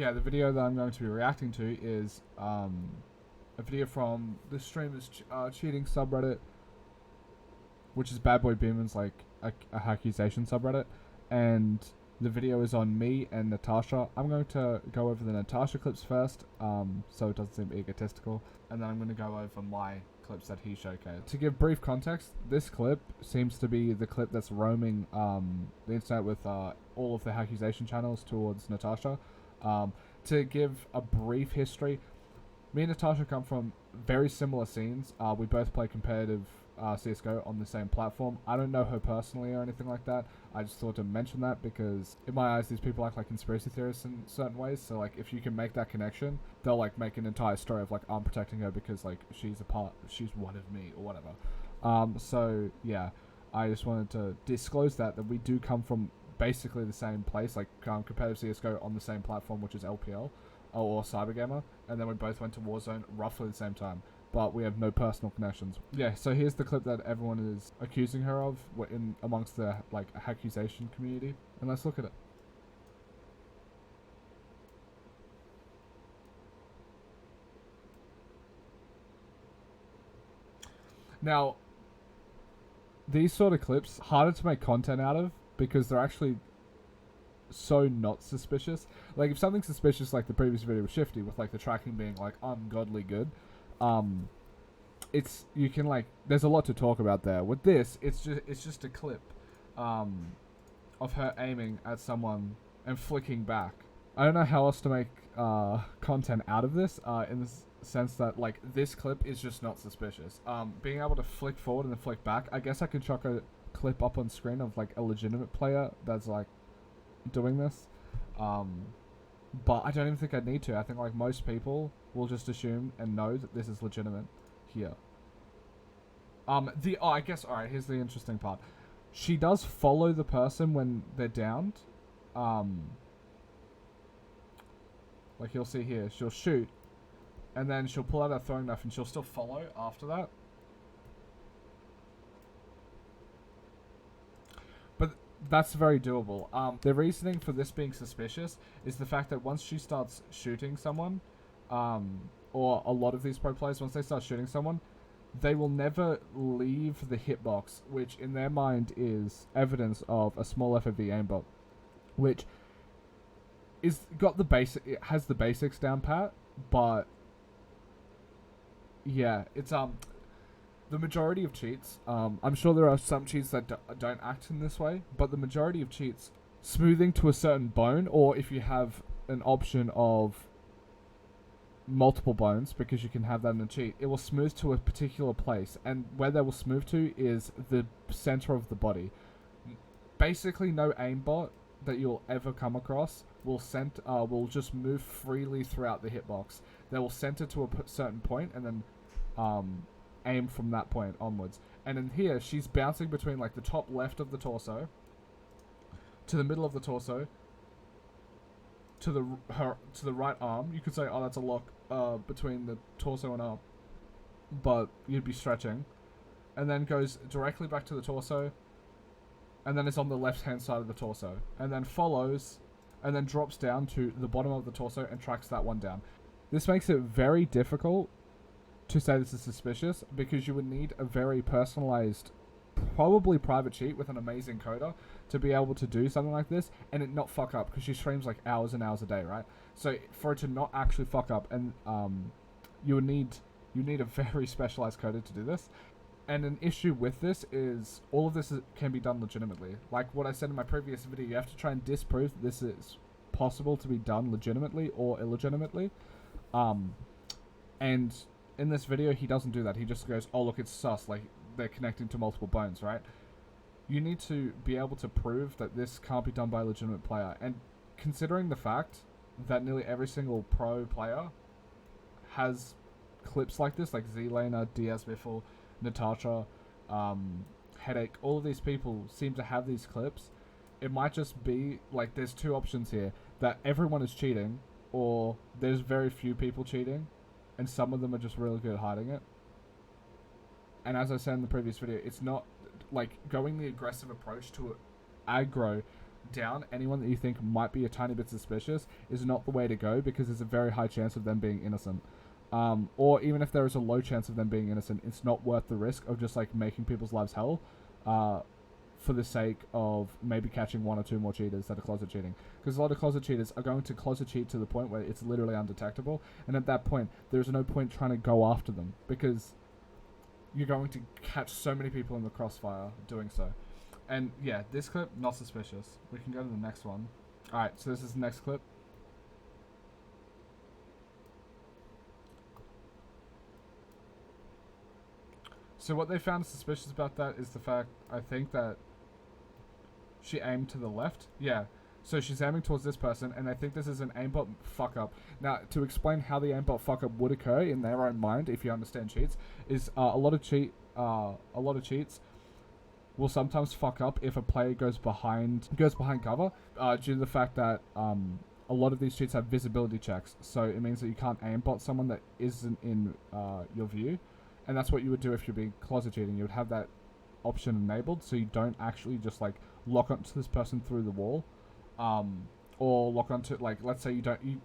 Yeah, the video that I'm going to be reacting to is a video from the streamer's cheating subreddit, which is badboybeaman's like a accusation subreddit, and the video is on me and Natarsha. I'm going to go over the Natarsha clips first, so it doesn't seem egotistical, and then I'm going to go over my clips that he showcased. To give brief context, this clip seems to be the clip that's roaming the internet with all of the accusation channels towards Natarsha. To give a brief history, me and Natarsha come from very similar scenes. We both play competitive CSGO on the same platform. I don't know her personally or anything like that. I just thought to mention that because in my eyes these people act like conspiracy theorists in certain ways. So like if you can make that connection, they'll like make an entire story of like I'm protecting her because like she's one of me or whatever. So yeah, I just wanted to disclose that we do come from basically the same place, like competitive CSGO on the same platform, which is LPL or Cybergamer, and then we both went to Warzone roughly the same time, but we have no personal connections. Yeah, so here's the clip that everyone is accusing her of in amongst the like accusation community, and let's look at it. Now, these sort of clips harder to make content out of because they're actually so not suspicious. Like if something's suspicious, like the previous video with Shifty, with like the tracking being like ungodly good, it's you can like there's a lot to talk about there. With this, it's just a clip of her aiming at someone and flicking back. I don't know how else to make content out of this in the sense that like this clip is just not suspicious. Being able to flick forward and then flick back, I guess I could chuck a clip up on screen of like a legitimate player that's like doing this, but I don't even think I'd need to. I think like most people will just assume and know that this is legitimate here. I guess alright, here's the interesting part. She does follow the person when they're downed. Like you'll see here, she'll shoot and then she'll pull out her throwing knife and she'll still follow after that. But that's very doable. The reasoning for this being suspicious is the fact that once she starts shooting someone, or a lot of these pro players, once they start shooting someone, they will never leave the hitbox, which in their mind is evidence of a small FOV aimbot, which is it has the basics down pat, but yeah, it's the majority of cheats, I'm sure there are some cheats that don't act in this way, but the majority of cheats, smoothing to a certain bone, or if you have an option of multiple bones, because you can have that in a cheat, it will smooth to a particular place, and where they will smooth to is the center of the body. Basically, no aimbot that you'll ever come across will just move freely throughout the hitbox. They will center to a certain point, and then aim from that point onwards. And in here, she's bouncing between like the top left of the torso to the middle of the torso to the right arm. You could say, oh, that's a lock between the torso and arm, but you'd be stretching. And then goes directly back to the torso, and then it's on the left hand side of the torso, and then follows and then drops down to the bottom of the torso and tracks that one down. This makes it very difficult to say this is suspicious, because you would need a very personalized, probably private cheat with an amazing coder to be able to do something like this and it not fuck up, because she streams like hours and hours a day, right? So for it to not actually fuck up, and you need a very specialized coder to do this. And an issue with this is all of this can be done legitimately. Like what I said in my previous video, you have to try and disprove that this is possible to be done legitimately or illegitimately. And in this video, he doesn't do that. He just goes, oh, look, it's sus. Like, they're connecting to multiple bones, right? You need to be able to prove that this can't be done by a legitimate player. And considering the fact that nearly every single pro player has clips like this, like Z-Laner, DSBiffle, Natarsha, Headache, all of these people seem to have these clips. It might just be, like, there's two options here. That everyone is cheating, or there's very few people cheating, and some of them are just really good at hiding it. And as I said in the previous video, it's not like going the aggressive approach to aggro down anyone that you think might be a tiny bit suspicious is not the way to go, because there's a very high chance of them being innocent. Or even if there is a low chance of them being innocent, it's not worth the risk of just like making people's lives hell for the sake of maybe catching 1 or 2 more cheaters that are closet cheating. Because a lot of closet cheaters are going to closet cheat to the point where it's literally undetectable, and at that point there's no point trying to go after them, because you're going to catch so many people in the crossfire doing so. And yeah, this clip, not suspicious. We can go to the next one. Alright, so this is the next clip. So what they found suspicious about that is the fact, I think, that she aimed to the left. Yeah, so she's aiming towards this person, and I think this is an aimbot fuck up. Now, to explain how the aimbot fuck up would occur in their own mind, if you understand cheats, is a lot of cheats will sometimes fuck up if a player goes behind cover, due to the fact that a lot of these cheats have visibility checks. So it means that you can't aimbot someone that isn't in your view. And that's what you would do if you're being closet cheating. You would have that option enabled, so you don't actually just like lock onto this person through the wall, or lock onto, like, let's say you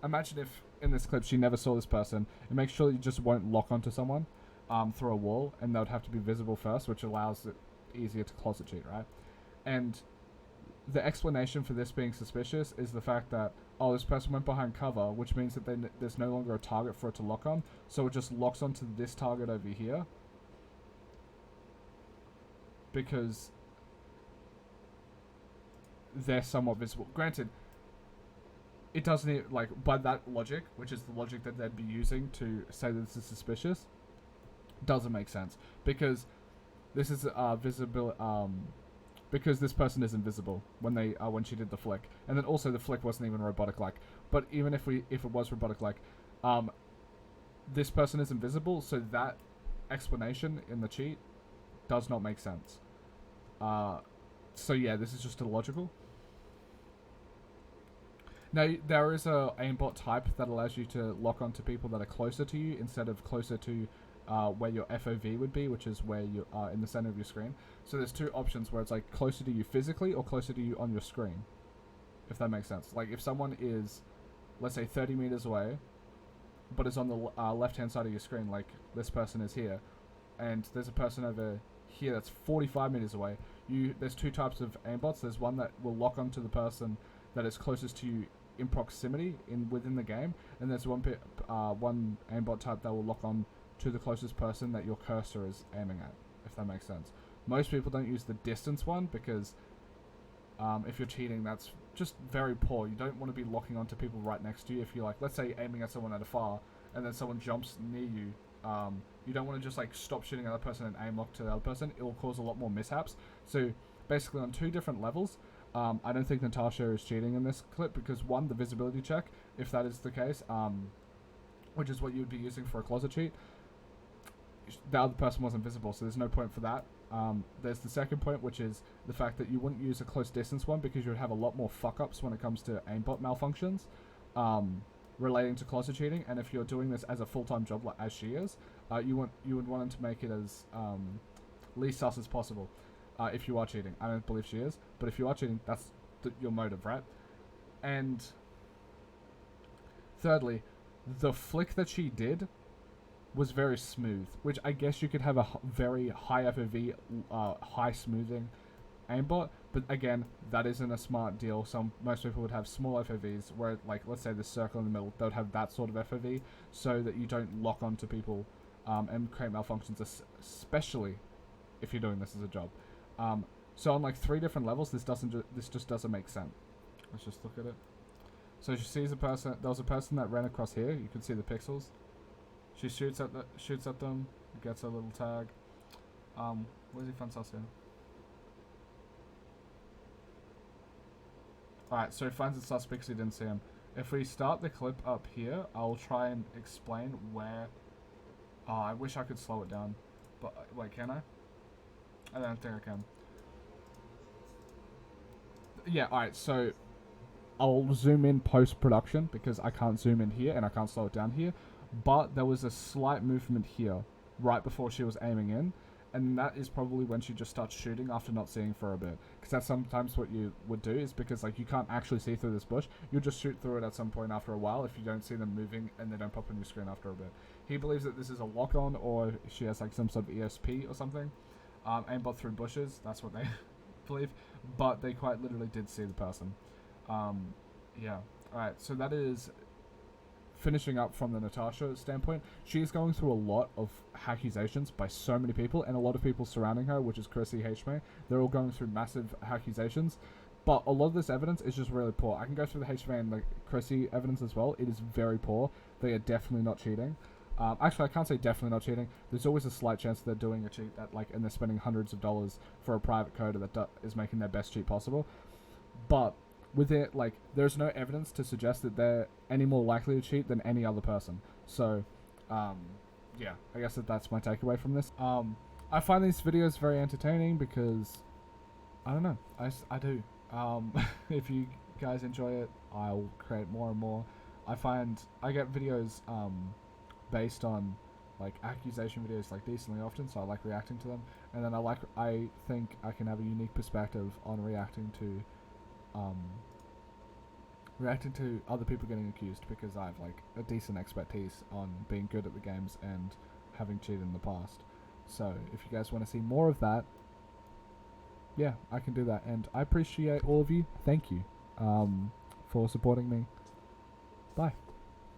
imagine if in this clip she never saw this person, and make sure you just won't lock onto someone through a wall, and they would have to be visible first, which allows it easier to closet cheat, right? And the explanation for this being suspicious is the fact that, oh, this person went behind cover, which means that there's no longer a target for it to lock on, so it just locks onto this target over here, because they're somewhat visible. Granted, it doesn't even, like, by that logic, which is the logic that they'd be using to say that this is suspicious, doesn't make sense, because this is visible, because this person is invisible when she did the flick, and then also the flick wasn't even robotic like. But even if it was robotic like, this person is invisible, so that explanation in the cheat does not make sense. So yeah, this is just illogical. Now, there is a aimbot type that allows you to lock onto people that are closer to you instead of closer to where your FOV would be, which is where you are in the center of your screen. So there's 2 options where it's like closer to you physically or closer to you on your screen, if that makes sense. Like if someone is, let's say, 30 meters away, but is on the left-hand side of your screen, like this person is here, and there's a person over here that's 45 meters away. There's 2 types of aimbots. There's one that will lock onto the person that is closest to you in proximity within the game, and there's one aimbot type that will lock on to the closest person that your cursor is aiming at, if that makes sense. Most people don't use the distance one because if you're cheating, that's just very poor. You don't want to be locking onto people right next to you. If you're like, let's say, aiming at someone at afar, and then someone jumps near you, you don't want to just like stop shooting at that person and aim lock to the other person. It will cause a lot more mishaps. So basically on 2 different levels, I don't think Natarsha is cheating in this clip, because 1, the visibility check, if that is the case, which is what you would be using for a closet cheat, the other person wasn't visible, so there's no point for that. There's the second point, which is the fact that you wouldn't use a close distance one, because you would have a lot more fuck-ups when it comes to aimbot malfunctions relating to closet cheating. And if you're doing this as a full-time job, like as she is, you would want to make it as least sus as possible. If you are cheating, I don't believe she is, but if you are cheating, that's your motive, right? And thirdly, the flick that she did was very smooth, which I guess you could have a very high FOV, high smoothing aimbot, but again, that isn't a smart deal. Most people would have small FOVs, where, like, let's say this circle in the middle, they would have that sort of FOV, so that you don't lock onto people and create malfunctions, especially if you're doing this as a job. So on like 3 different levels, this just doesn't make sense. Let's just look at it. So she sees a person. There was a person that ran across here. You can see the pixels. She shoots at them, gets a little tag. Where's he finds here? Alright, so he finds the suspect because he didn't see him. If we start the clip up here, I'll try and explain where... Oh, I wish I could slow it down. But, wait, can I? I don't think I can. Yeah, alright, so... I'll zoom in post-production, because I can't zoom in here, and I can't slow it down here. But there was a slight movement here, right before she was aiming in. and that is probably when she just starts shooting after not seeing for a bit. Because that's sometimes what you would do, is because like you can't actually see through this bush, you'll just shoot through it at some point after a while if you don't see them moving and they don't pop on your screen after a bit. He believes that this is a lock-on, or she has like some sort of ESP or something. Aimbot through bushes, that's what they believe, but they quite literally did see the person. Yeah, alright, so that is finishing up from the Natarsha standpoint. She's going through a lot of accusations by so many people, and a lot of people surrounding her, which is Chrissy, HMA. They're all going through massive accusations, but a lot of this evidence is just really poor. I can go through the HMA and the Chrissy evidence as well. It is very poor. They are definitely not cheating. Actually, I can't say definitely not cheating. There's always a slight chance they're doing a cheat that, like, and they're spending hundreds of dollars for a private coder that is making their best cheat possible. But with it, like, there's no evidence to suggest that they're any more likely to cheat than any other person. So, yeah, I guess that's my takeaway from this. I find these videos very entertaining because, I don't know, I do. If you guys enjoy it, I'll create more and more. I find I get videos, based on like accusation videos like decently often, so I like reacting to them, and then I think I can have a unique perspective on reacting to other people getting accused, because I have like a decent expertise on being good at the games and having cheated in the past. So if you guys want to see more of that, yeah, I can do that, and I appreciate all of you. Thank you for supporting me. Bye.